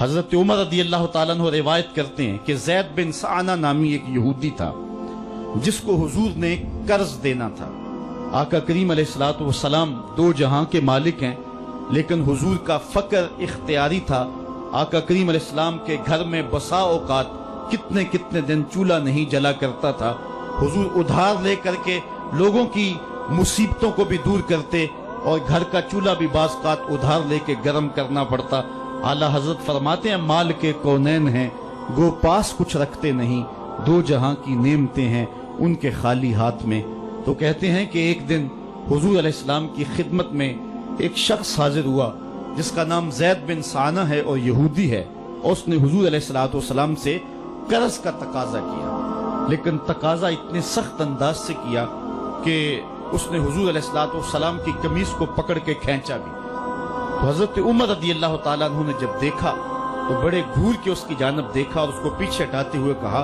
حضرت عمر رضی اللہ تعالیٰ عنہ روایت کرتے ہیں کہ زید بن سعانہ نامی ایک یہودی تھا جس کو حضور نے قرض دینا تھا۔ آقا کریم علیہ الصلوۃ والسلام دو جہاں کے مالک ہیں، لیکن حضور کا فقر اختیاری تھا۔ آقا کریم علیہ السلام کے گھر میں بسا اوقات کتنے کتنے دن چولہا نہیں جلا کرتا تھا۔ حضور ادھار لے کر کے لوگوں کی مصیبتوں کو بھی دور کرتے، اور گھر کا چولہا بھی بعض اوقات ادھار لے کے گرم کرنا پڑتا۔ اعلیٰ حضرت فرماتے ہیں مال کے کونین ہیں گو پاس کچھ رکھتے نہیں، دو جہاں کی نعمتیں ہیں ان کے خالی ہاتھ میں۔ تو کہتے ہیں کہ ایک دن حضور علیہ السلام کی خدمت میں ایک شخص حاضر ہوا جس کا نام زید بن سعانہ ہے اور یہودی ہے، اور اس نے حضور علیہ السلام سے قرض کا تقاضا کیا، لیکن تقاضا اتنے سخت انداز سے کیا کہ اس نے حضور علیہ السلام کی قمیص کو پکڑ کے کھینچا بھی۔ تو حضرت عمر رضی اللہ تعالیٰ عنہ نے جب دیکھا تو بڑے گھور کے اس کی جانب دیکھا اور اس کو پیچھے ہٹاتے ہوئے کہا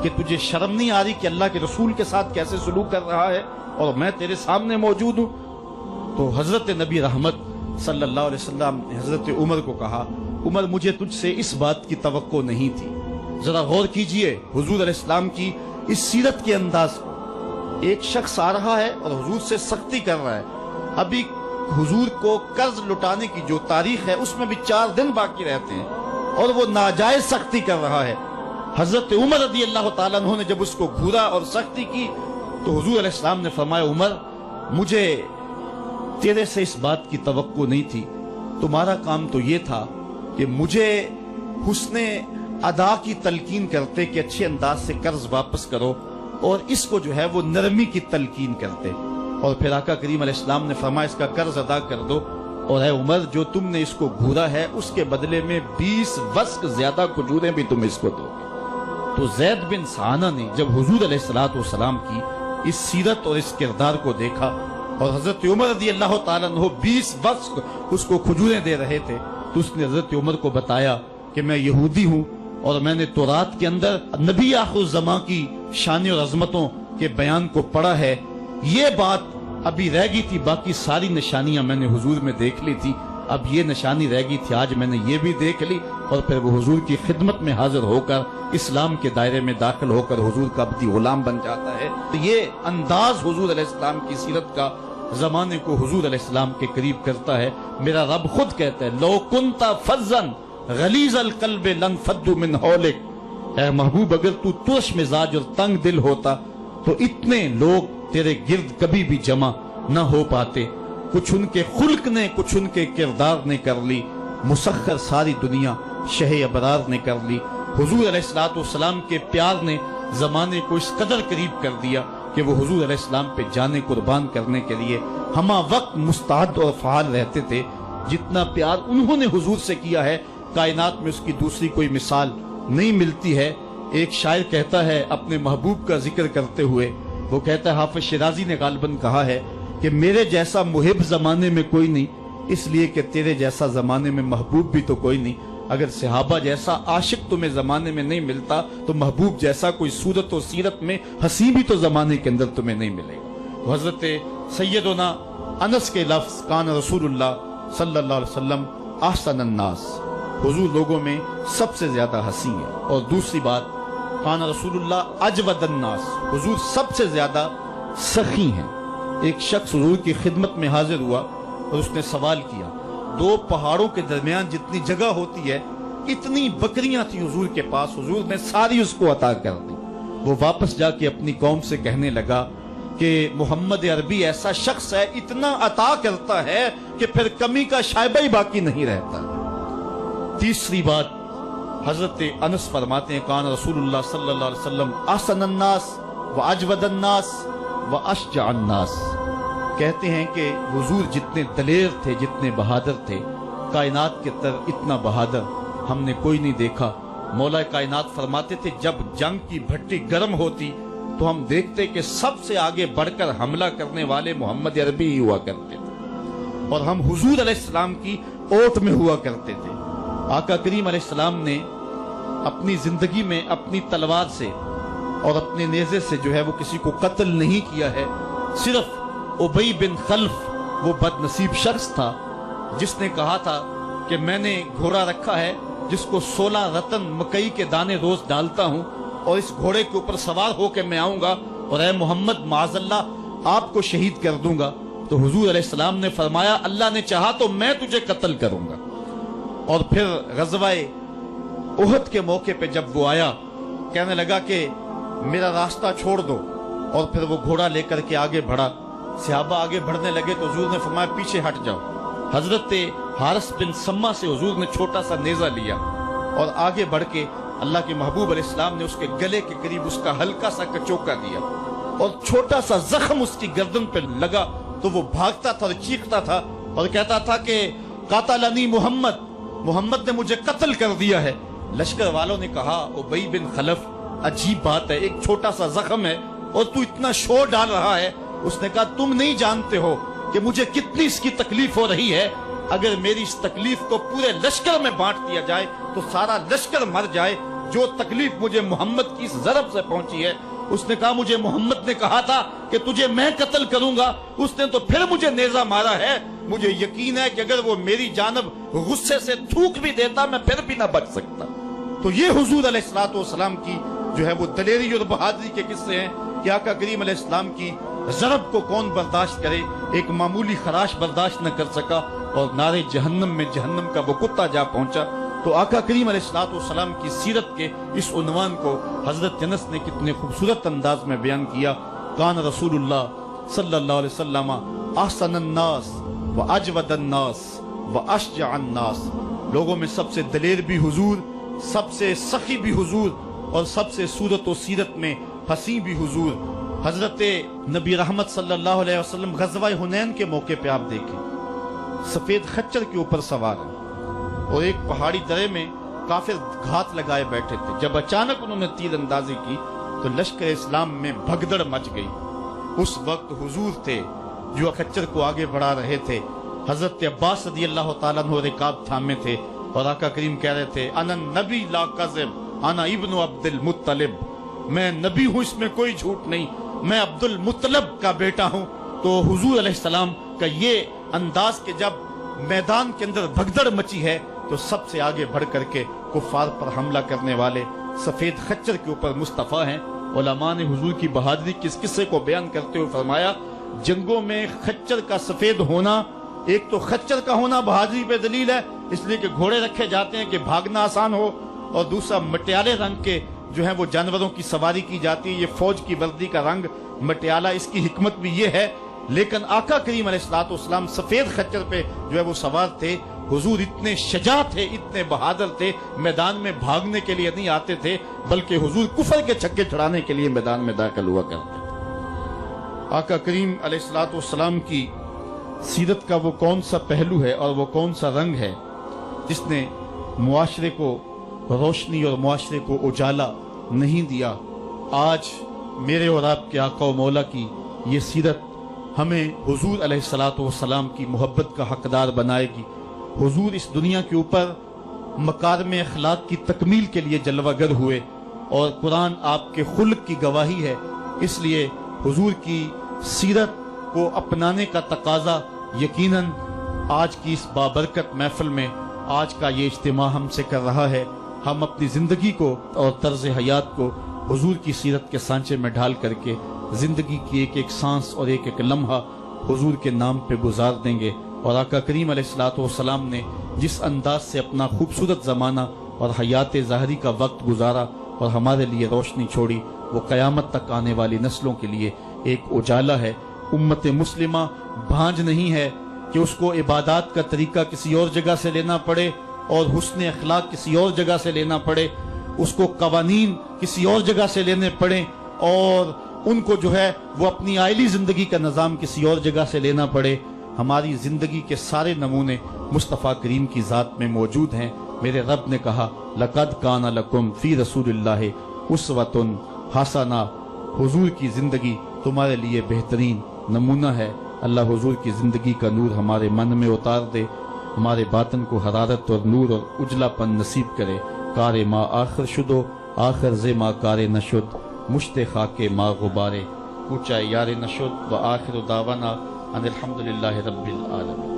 کہ تجھے شرم نہیں آ رہی کہ اللہ کے رسول کے ساتھ کیسے سلوک کر رہا ہے اور میں تیرے سامنے موجود ہوں؟ تو حضرت نبی رحمت صلی اللہ علیہ وسلم نے حضرت عمر کو کہا عمر مجھے تجھ سے اس بات کی توقع نہیں تھی۔ ذرا غور کیجئے حضور علیہ السلام کی اس سیرت کے انداز کو۔ ایک شخص آ رہا ہے اور حضور سے سختی کر رہا ہے، ابھی حضور کو قرض لٹانے کی جو تاریخ ہے اس میں بھی 4 دن باقی رہتے ہیں اور وہ ناجائز سختی کر رہا ہے۔ حضرت عمر رضی اللہ تعالیٰ عنہ نے جب اس کو گھورا اور سختی کی تو حضور علیہ السلام نے فرمایا عمر مجھے تیرے سے اس بات کی توقع نہیں تھی، تمہارا کام تو یہ تھا کہ مجھے حسن ادا کی تلقین کرتے کہ اچھے انداز سے قرض واپس کرو، اور اس کو جو ہے وہ نرمی کی تلقین کرتے، اور پھر آقا کریم علیہ السلام نے فرمایا اس کا قرض ادا کر دو، اور اے عمر جو تم نے اس کو گھورا ہے اس کے بدلے میں 20 وسق زیادہ کھجوریں بھی تم اس کو دو گے۔ تو زید بن سعانہ نے جب حضور علیہ السلام کی اس سیرت اور اس کردار کو دیکھا اور حضرت عمر رضی اللہ تعالیٰ عنہ 20 وسق اس کو کھجوریں دے رہے تھے، تو اس نے حضرت عمر کو بتایا کہ میں یہودی ہوں اور میں نے تورات کے اندر نبی آخر الزماں کی شان اور عظمتوں کے بیان کو پڑھا ہے، یہ بات ابھی رہ گئی تھی، باقی ساری نشانیاں میں نے حضور میں دیکھ لی تھی، اب یہ نشانی رہ گئی تھی، آج میں نے یہ بھی دیکھ لی۔ اور پھر وہ حضور کی خدمت میں حاضر ہو کر اسلام کے دائرے میں داخل ہو کر حضور کا عبدی غلام بن جاتا ہے۔ تو یہ انداز حضور علیہ السلام کی سیرت کا زمانے کو حضور علیہ السلام کے قریب کرتا ہے۔ میرا رب خود کہتا ہے لو کنت فظا غلیظ القلب لانفضوا من حولک، اے محبوب اگر تو ترش مزاج اور تنگ دل ہوتا تو اتنے لوگ تیرے گرد کبھی بھی جمع نہ ہو پاتے۔ کچھ ان کے خلق نے کچھ ان کے کردار نے کر لی، مسخر ساری دنیا شہ ابرار نے کر لی۔ حضور علیہ السلام کے پیار نے زمانے کو اس قدر قریب کر دیا کہ وہ حضور علیہ السلام پہ جانے قربان کرنے کے لیے ہمہ وقت مستعد اور فعال رہتے تھے۔ جتنا پیار انہوں نے حضور سے کیا ہے کائنات میں اس کی دوسری کوئی مثال نہیں ملتی ہے۔ ایک شاعر کہتا ہے اپنے محبوب کا ذکر کرتے ہوئے، وہ کہتا ہے حافظ شیرازی نے غالباً کہا ہے کہ میرے جیسا محب زمانے میں کوئی نہیں، اس لیے کہ تیرے جیسا زمانے میں محبوب بھی تو کوئی نہیں۔ اگر صحابہ جیسا عاشق تمہیں زمانے میں نہیں ملتا تو محبوب جیسا کوئی صورت و سیرت میں حسین بھی تو زمانے کے اندر تمہیں نہیں ملے گا۔ حضرت سیدنا انس کے لفظ کان رسول اللہ صلی اللہ علیہ وسلم احسن الناس، حضور لوگوں میں سب سے زیادہ حسین ہے۔ اور دوسری بات کان رسول اللہ اجود الناس، حضور سب سے زیادہ سخی ہیں۔ ایک شخص حضور کی خدمت میں حاضر ہوا اور اس نے سوال کیا، 2 پہاڑوں کے درمیان جتنی جگہ ہوتی ہے اتنی بکریاں تھیں حضور کے پاس، حضور نے ساری اس کو عطا کر دی۔ وہ واپس جا کے اپنی قوم سے کہنے لگا کہ محمد عربی ایسا شخص ہے اتنا عطا کرتا ہے کہ پھر کمی کا شائبہ ہی باقی نہیں رہتا۔ تیسری بات حضرت انس فرماتے ہیں کان رسول اللہ صلی اللہ علیہ وسلم احسن الناس واجود الناس واشجع الناس، کہتے ہیں کہ حضور جتنے دلیر تھے جتنے بہادر تھے، کائنات کے تر اتنا بہادر ہم نے کوئی نہیں دیکھا۔ مولا کائنات فرماتے تھے جب جنگ کی بھٹی گرم ہوتی تو ہم دیکھتے کہ سب سے آگے بڑھ کر حملہ کرنے والے محمد عربی ہی ہوا کرتے تھے، اور ہم حضور علیہ السلام کی اوٹ میں ہوا کرتے تھے۔ آقا کریم علیہ السلام نے اپنی زندگی میں اپنی تلوار سے اور اپنے نیزے سے جو ہے وہ کسی کو قتل نہیں کیا ہے، صرف ابی بن خلف وہ بد نصیب شخص تھا جس نے کہا تھا کہ میں نے گھوڑا رکھا ہے जिसको 16 रतन मकई के दाने रोज डालता हूं और इस घोड़े के ऊपर सवार होकर मैं आऊंगा और ए मोहम्मद माज़अल्लाह आपको शहीद कर दूंगा। तो हुजूर अलैहिस्सलाम ने फरमाया अल्लाह ने चाहा तो मैं तुझे कत्ल करूंगा। और फिर गज़वाए उहद के मौके पे जब वो आया, कहने लगा कि मेरा रास्ता छोड़ दो, और फिर वो घोड़ा लेकर के आगे बढ़ा। सहाबा आगे बढ़ने लगे तो हुजूर ने फरमाया पीछे हट जाओ। हजरत हारिस बिन सम्मा से हुजूर ने छोटा सा नेजा लिया और आगे बढ़ के अल्लाह के महबूब अलैहिस्सलाम ने उसके गले के करीब उसका हल्का सा कचोका दिया और छोटा सा जख्म उसकी गर्दन पे लगा तो वो भागता था और चीखता था और कहता था कि कातलनी मोहम्मद, मोहम्मद ने मुझे कत्ल कर दिया है। लश्कर वालों ने कहा उबई बिन खलफ अजीब बात है, एक छोटा सा जख्म है और तू इतना शोर डाल रहा है। उसने कहा तुम नहीं जानते हो कि मुझे कितनी इसकी तकलीफ हो रही है। अगर मेरी इस तकलीफ को पूरे लश्कर में बांट दिया जाए तो सारा लश्कर मर जाए। जो तकलीफ मुझे मोहम्मद की इस ज़रब से पहुंची है। उसने कहा मुझे मोहम्मद ने कहा था कि तुझे मैं कत्ल करूंगा, उसने तो फिर मुझे नेजा मारा है। मुझे यकीन है कि अगर वो मेरी जानब गुस्से से थूक भी देता मैं फिर भी ना बच सकता। तो ये हुजूर अलैहिस्सलातु वस्सलाम की जो है वो दलेरी और बहादुरी के किस्से हैं कि आका करीम अलैहिस्सलाम की ज़रब को कौन बर्दाश्त करे। एक मामूली खराश बर्दाश्त न कर सका और नारे जहन्नम में जहन्नम का वो कुत्ता जा पहुंचा। तो आका करीम अलैहिस्सलातु वस्सलाम की सीरत के इस उन्वान को हजरत अनस ने कितने खूबसूरत अंदाज में बयान किया। कान रसूलुल्लाह सल्लल्लाहु अलैहि वसल्लम अहसनन नास व अजवदन नास व अशजअन नास। लोगों में सबसे दलेर भी हुजूर, सबसे सखी भी हुजूर और सबसे सूरत और सीरत में हसी भी हुजूर। हजरत नबी रहमत सल्लल्लाहु अलैहि वसल्लम गज़वा हुनैन के मौके पे आप देखें सफेद खच्चर के ऊपर सवार है और एक पहाड़ी दरे में काफिर घात लगाए बैठे थे। जब अचानक उन्होंने तीर अंदाजी की तो लश्कर इस्लाम में भगदड़ मच गई। उस वक्त हुजूर थे जो खच्चर को आगे बढ़ा रहे थे। हजरत अब्बास रज़ियल्लाहु ताला अन्हु रिकाब थामे थे और आका करीम कह रहे थे अनन नबी ला कज़िब अना इब्नु अब्दुल मुत्तलिब, मैं नबी हूं इसमें कोई झूठ नहीं, मैं अब्दुल मुत्तलब का बेटा हूं। तो हुजूर अलैहिस्सलाम का ये अंदाज के जब मैदान के अंदर भगदड़ मची है तो सबसे आगे बढ़ करके कुफार पर हमला करने वाले सफेद खच्चर के ऊपर मुस्तफा हैं। उलमा ने हुजूर की बहादुरी के इस किस्से को बयान करते हुए फरमाया जंगों में खच्चर का सफेद होना, एक तो खच्चर का होना बहादुरी पे दलील है इसलिए कि घोड़े रखे जाते हैं कि भागना आसान हो, और दूसरा मटियाले रंग के जो है वो जानवरों की सवारी की जाती है। ये फौज की वर्दी का रंग मटियाला, इसकी हिकमत भी ये है। लेकिन आका करीम अलैहिस्सलातु वस्सलाम सफेद खच्चर पे जो है वो सवार थे। हुजूर इतने शजा थे, इतने बहादुर थे, मैदान में भागने के लिए नहीं आते थे बल्कि हुजूर कुफर के छक्के छुड़ाने के लिए मैदान में दाखिल हुआ करते थे। आका करीम अलैहिस्सलातु वस्सलाम की सीरत का वो कौन सा पहलू है और वो कौन सा रंग है जिसने मुआशरे को रोशनी और मुआशरे को उजाला नहीं दिया। आज मेरे और आपके आका व मौला की ये सीरत हमें हुजूर अलैहिस्सलातु वस्सलाम की मोहब्बत का हकदार बनाएगी। हुजूर इस दुनिया के ऊपर मकारिम अखलाक की तकमील के लिए जलवागर हुए और कुरान आपके खुल्क की गवाही है। इसलिए हुजूर की सीरत को अपनाने का तकाजा यकीनन आज की इस बाबरकत महफिल में आज का ये इज्तिमा हमसे कर रहा है। हम अपनी जिंदगी को और तर्ज हयात को हुजूर की सीरत के सांचे में ढाल करके जिंदगी की एक एक सांस और एक एक लम्हा हुजूर के नाम पे गुजार देंगे। और आका करीम अलैहिस्सलातु वस्सलाम ने जिस अंदाज से अपना खूबसूरत ज़माना और हयात ज़ाहरी का वक्त गुजारा और हमारे लिए रोशनी छोड़ी, वो क़यामत तक आने वाली नस्लों के लिए एक उजाला है। उम्मत मुस्लिमा भांज नहीं है कि उसको इबादत का तरीका किसी और जगह से लेना पड़े और हुस्न अखलाक किसी और जगह से लेना पड़े, उसको कवानीन किसी और जगह से लेने पड़े और उनको जो है वो अपनी आइली जिंदगी का निज़ाम किसी और जगह से लेना पड़े। हमारी जिंदगी के सारे नमूने मुस्तफ़ा करीम की ज़ात में मौजूद हैं। मेरे रब ने कहा लक़द काना लकुम फ़ी रसूलिल्लाहि उस्वतुन हसना, हुजूर की जिंदगी तुम्हारे लिए बेहतरीन नमूना है। अल्लाह हुजूर की जिंदगी का नूर हमारे मन में उतार दे, हमारे बातन को हरारत और नूर और उजलापन नसीब करे। कारे मा आखिर शुदो आखिर जे मा कारे नशुद, मुश्ते खाके मा गुबारे ऊंचा यार नशुद व आखिर दावाना अनिल हम्दुलिल्लाहि रब्बिल आलमीन।